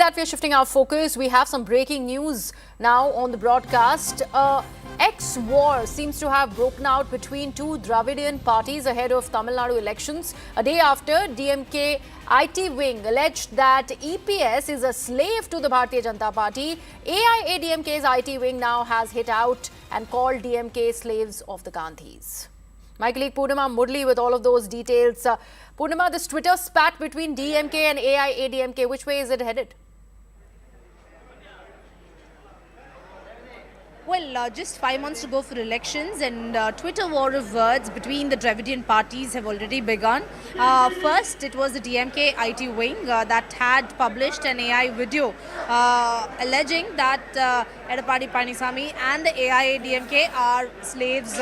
that, we're shifting our focus. We have some breaking news now on the broadcast. Ex-war seems to have broken out between two Dravidian parties ahead of Tamil Nadu elections. A day after, DMK IT wing alleged that EPS is a slave to the Bharatiya Janata Party. AIADMK's IT wing now has hit out and called DMK slaves of the Gandhis. My colleague Purnima Murli with all of those details. Purnima, this Twitter spat between DMK and AIADMK, which way is it headed? Well, just 5 months to go for elections, and Twitter war of words between the Dravidian parties have already begun. First, it was the DMK IT wing that had published an AI video alleging that Edappadi Palaniswamy and the AIADMK are slaves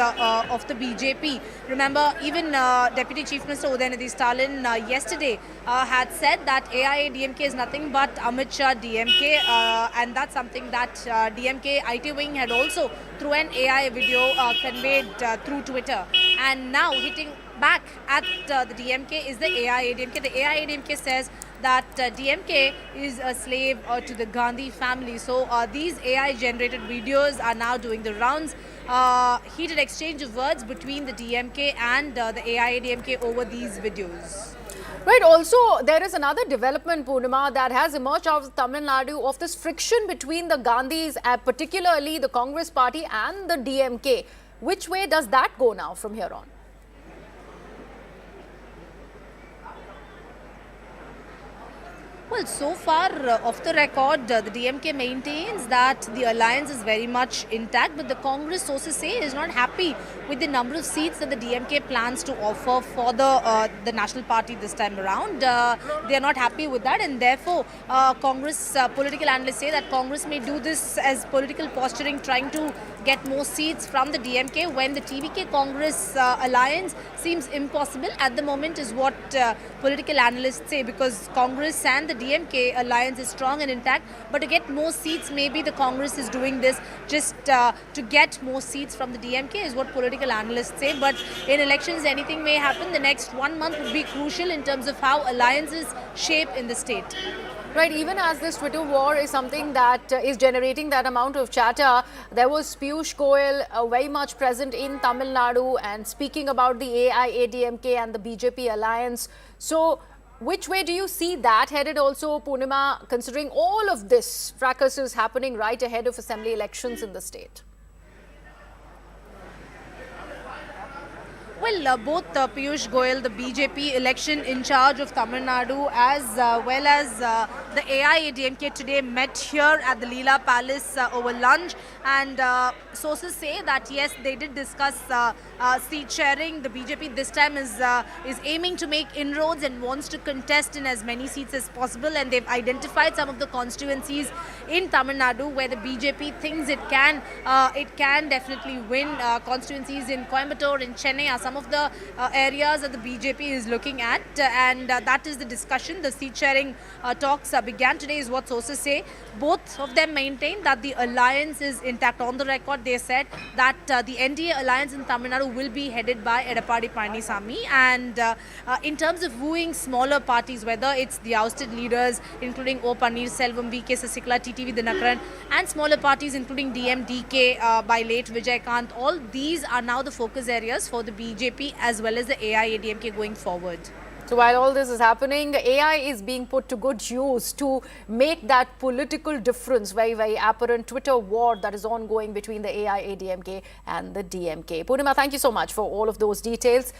of the BJP. Remember, even Deputy Chief Minister Udayanidhi Stalin yesterday had said that AIADMK is nothing but Amit Shah DMK, and that's something that DMK IT wing had also through an AI video conveyed through Twitter. And now hitting back at the DMK is the AIADMK. The AIADMK says that DMK is a slave to the Gandhi family. So these AI generated videos are now doing the rounds. Heated exchange of words between the DMK and the AIADMK over these videos. Right. Also, there is another development, Purnima, that has emerged out of Tamil Nadu of this friction between the Gandhis, particularly the Congress party and the DMK. Which way does that go now from here on? Well, so far, off the record, the DMK maintains that the alliance is very much intact, but the Congress sources say is not happy with the number of seats that the DMK plans to offer for the National Party this time around. They are not happy with that, and therefore, Congress political analysts say that Congress may do this as political posturing, trying to get more seats from the DMK when the TVK Congress alliance seems impossible at the moment, is what political analysts say, because Congress and the DMK alliance is strong and intact, but to get more seats, maybe the Congress is doing this just to get more seats from the DMK, is what political analysts say. But in elections, anything may happen. The next 1 month would be crucial in terms of how alliances shape in the state. Right, even as this Twitter war is something that is generating that amount of chatter, there was Piyush Goyal very much present in Tamil Nadu and speaking about the AIADMK and the BJP alliance. So, which way do you see that headed also, Purnima, considering all of this fracas is happening right ahead of assembly elections in the state? Well, both Piyush Goyal, the BJP election in charge of Tamil Nadu, as well as the AIADMK today met here at the Leela Palace over lunch, and sources say that yes, they did discuss seat sharing. The BJP this time is aiming to make inroads and wants to contest in as many seats as possible, and they've identified some of the constituencies in Tamil Nadu where the BJP thinks it can definitely win. Constituencies in Coimbatore, in Chennai are some of the areas that the BJP is looking at, and that is the discussion. The seat sharing talks began today, is what sources say. Both of them maintain that the alliance is intact. On the record, they said that the NDA alliance in Tamil Nadu will be headed by Edappadi Palaniswamy, and in terms of wooing smaller parties, whether it's the ousted leaders including O Pannirselvam, VK Sasikala, TTV Dinakaran, and smaller parties including DMDK by late Vijaykanth, all these are now the focus areas for the BJP as well as the AIADMK going forward. So while all this is happening, AI is being put to good use to make that political difference very, very apparent. Twitter war that is ongoing between the AIADMK and the DMK. Purnima, thank you so much for all of those details.